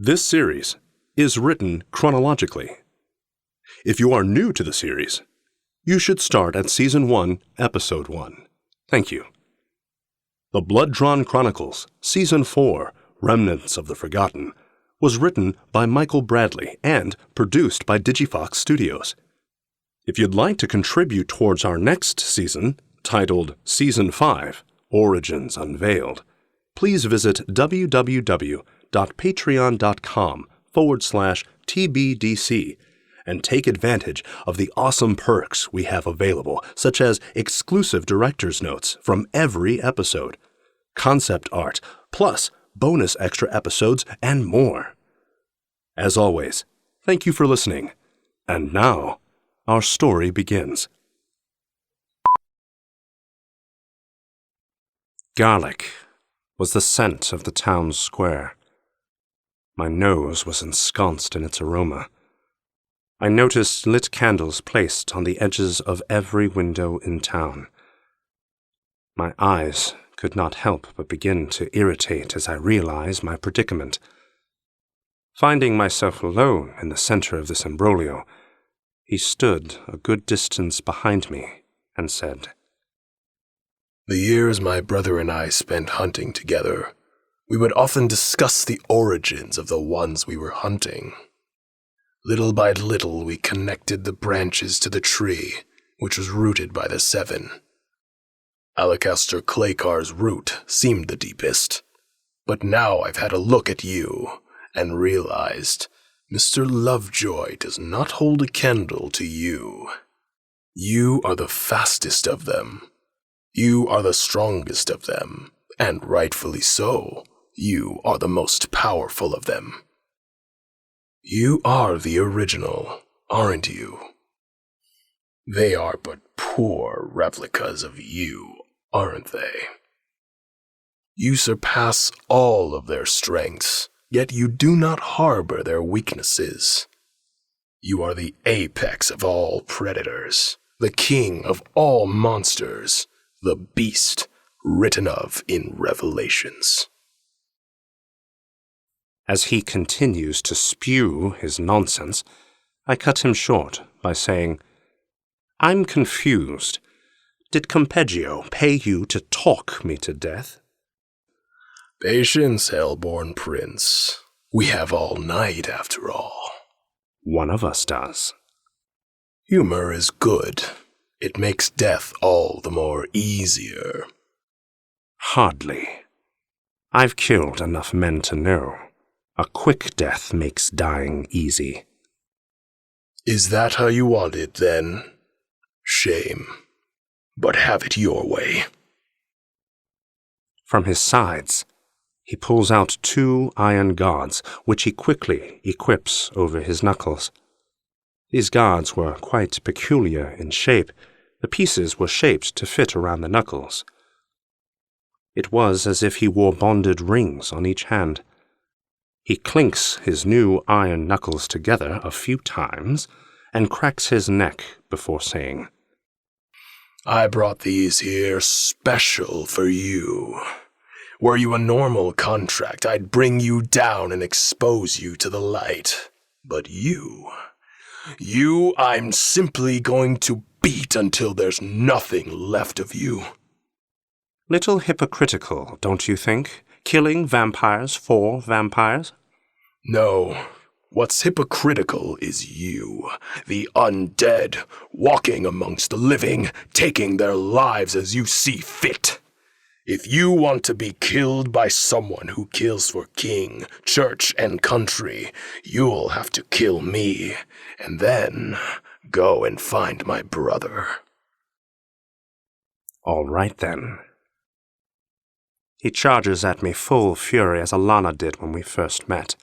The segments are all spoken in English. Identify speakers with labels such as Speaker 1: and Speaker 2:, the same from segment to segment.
Speaker 1: This series is written chronologically. If you are new to the series, you should start at Season 1, Episode 1. Thank you. The Blood-Drawn Chronicles, Season 4, Remnants of the Forgotten, was written by Michael Bradley and produced by Digifox Studios. If you'd like to contribute towards our next season, titled Season 5, Origins Unveiled, please visit www.patreon.com/TBDC and take advantage of the awesome perks we have available, such as exclusive director's notes from every episode, concept art, plus bonus extra episodes, and more. As always, thank you for listening. And now, our story begins. Garlic was the scent of the town square. My nose was ensconced in its aroma. I noticed lit candles placed on the edges of every window in town. My eyes could not help but begin to irritate as I realized my predicament. Finding myself alone in the center of this imbroglio, he stood a good distance behind me and said,
Speaker 2: "The years my brother and I spent hunting together, we would often discuss the origins of the ones we were hunting. Little by little we connected the branches to the tree, which was rooted by the seven. Alacaster Claycar's root seemed the deepest, but now I've had a look at you and realized Mr. Lovejoy does not hold a candle to you. You are the fastest of them. You are the strongest of them, and rightfully so. You are the most powerful of them. You are the original, aren't you? They are but poor replicas of you, aren't they? You surpass all of their strengths, yet you do not harbor their weaknesses. You are the apex of all predators, the king of all monsters, the beast written of in Revelations."
Speaker 1: As he continues to spew his nonsense, I cut him short by saying, "I'm confused. Did Campeggio pay you to talk me to death?"
Speaker 2: "Patience, hell-born prince. We have all night, after all."
Speaker 1: "One of us does."
Speaker 2: "Humor is good. It makes death all the more easier."
Speaker 1: "Hardly. I've killed enough men to know. A quick death makes dying easy."
Speaker 2: "Is that how you want it, then? Shame. But have it your way."
Speaker 1: From his sides, he pulls out 2 iron guards, which he quickly equips over his knuckles. These guards were quite peculiar in shape. The pieces were shaped to fit around the knuckles. It was as if he wore bonded rings on each hand. He clinks his new iron knuckles together a few times and cracks his neck before saying,
Speaker 2: "I brought these here special for you. Were you a normal contract, I'd bring you down and expose you to the light. But you, I'm simply going to beat until there's nothing left of you."
Speaker 1: "Little hypocritical, don't you think? Killing vampires for vampires?"
Speaker 2: "No. What's hypocritical is you, the undead, walking amongst the living, taking their lives as you see fit. If you want to be killed by someone who kills for king, church, and country, you'll have to kill me, and then go and find my brother."
Speaker 1: "All right, then." He charges at me full fury as Alana did when we first met.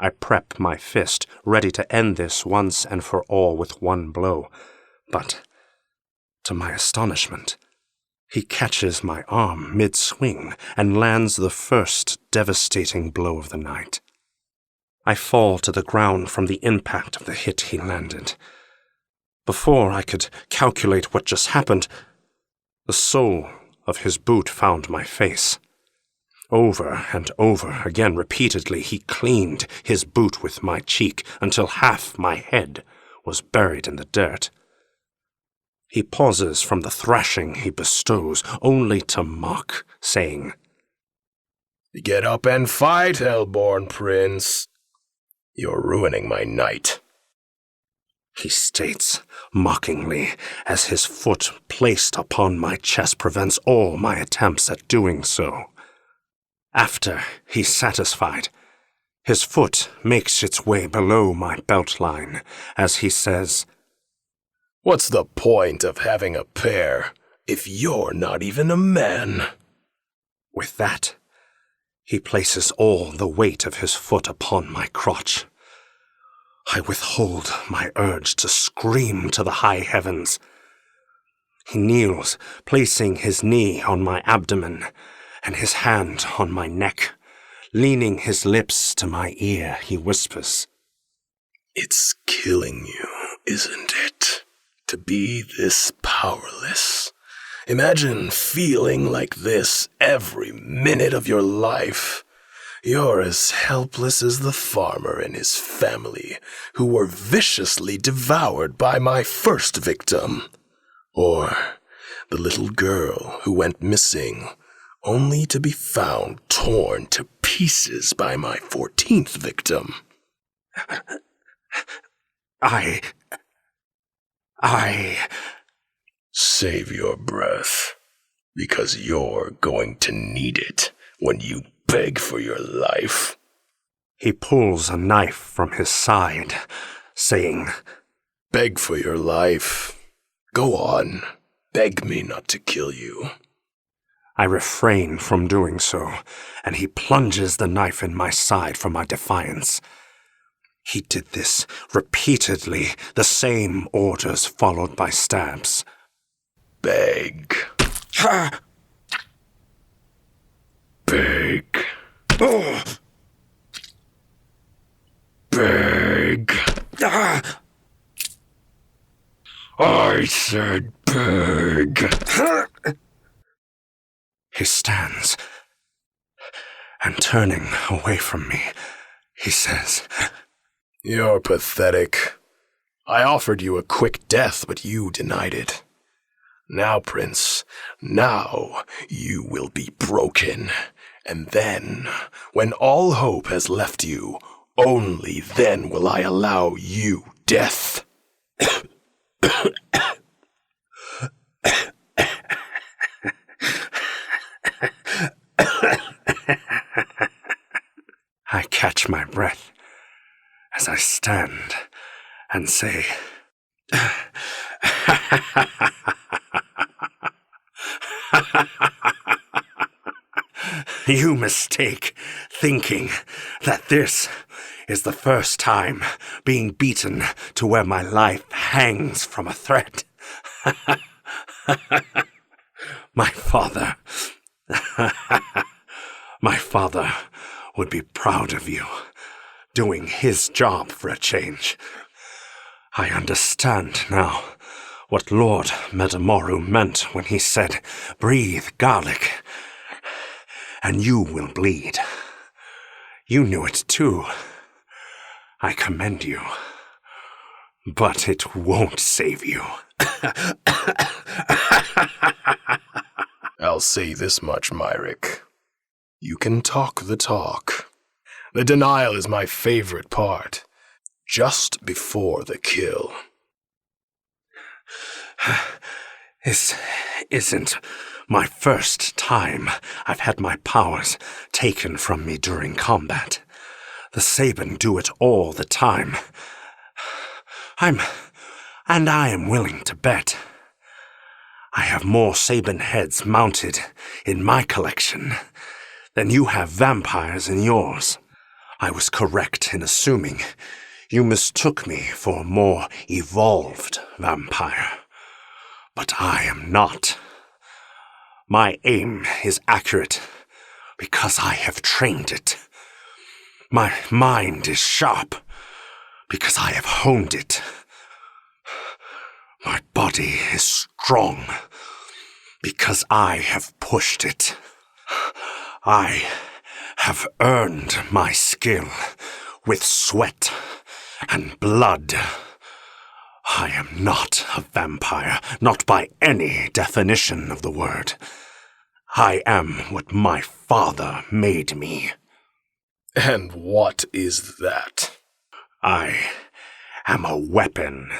Speaker 1: I prep my fist, ready to end this once and for all with one blow. But, to my astonishment, he catches my arm mid-swing and lands the first devastating blow of the night. I fall to the ground from the impact of the hit he landed. Before I could calculate what just happened, the sole of his boot found my face. Over and over again, repeatedly, he cleaned his boot with my cheek until half my head was buried in the dirt. He pauses from the thrashing he bestows, only to mock, saying,
Speaker 2: "Get up and fight, hell-born prince. You're ruining my night."
Speaker 1: He states mockingly, as his foot placed upon my chest prevents all my attempts at doing so. After he's satisfied, his foot makes its way below my belt line as he says,
Speaker 2: "What's the point of having a pair if you're not even a man?"
Speaker 1: With that, he places all the weight of his foot upon my crotch. I withhold my urge to scream to the high heavens. He kneels, placing his knee on my abdomen and his hand on my neck. Leaning his lips to my ear, he whispers,
Speaker 2: "It's killing you, isn't it? To be this powerless. Imagine feeling like this every minute of your life. You're as helpless as the farmer and his family, who were viciously devoured by my first victim. Or the little girl who went missing, only to be found torn to pieces by my 14th victim."
Speaker 1: I...
Speaker 2: Save your breath, because you're going to need it when you beg for your life.
Speaker 1: He pulls a knife from his side, saying,
Speaker 2: "Beg for your life. Go on, beg me not to kill you."
Speaker 1: I refrain from doing so, and he plunges the knife in my side for my defiance. He did this repeatedly, the same orders followed by stabs.
Speaker 2: Beg. Beg.
Speaker 1: Oh.
Speaker 2: Beg. I said beg.
Speaker 1: He stands, and turning away from me, he says,
Speaker 2: "You're pathetic. I offered you a quick death, but you denied it. Now, Prince, now you will be broken. And then, when all hope has left you, only then will I allow you death."
Speaker 1: I catch my breath as I stand and say, "You mistake thinking that this is the first time being beaten to where my life hangs from a thread. My father would be proud of you, doing his job for a change. I understand now what Lord Medamoru meant when he said, 'Breathe garlic, and you will bleed.' You knew it too. I commend you, but it won't save you."
Speaker 2: I'll say this much, Myrick. You can talk the talk. The denial is my favorite part. Just before the kill.
Speaker 1: This isn't my first time I've had my powers taken from me during combat. The Sabin do it all the time. I am willing to bet I have more Sabin heads mounted in my collection than you have vampires in yours. I was correct in assuming you mistook me for a more evolved vampire. But I am not. My aim is accurate because I have trained it. My mind is sharp because I have honed it. My body is strong because I have pushed it. I have earned my skill with sweat and blood. I am not a vampire, not by any definition of the word. I am what my father made me.
Speaker 2: And what is that?
Speaker 1: I am a weapon.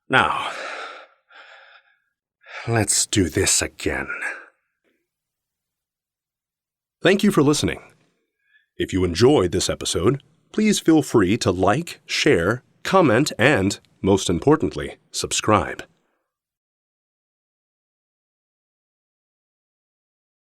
Speaker 1: Now, let's do this again.
Speaker 3: Thank you for listening. If you enjoyed this episode, please feel free to like, share, comment, and, most importantly, subscribe.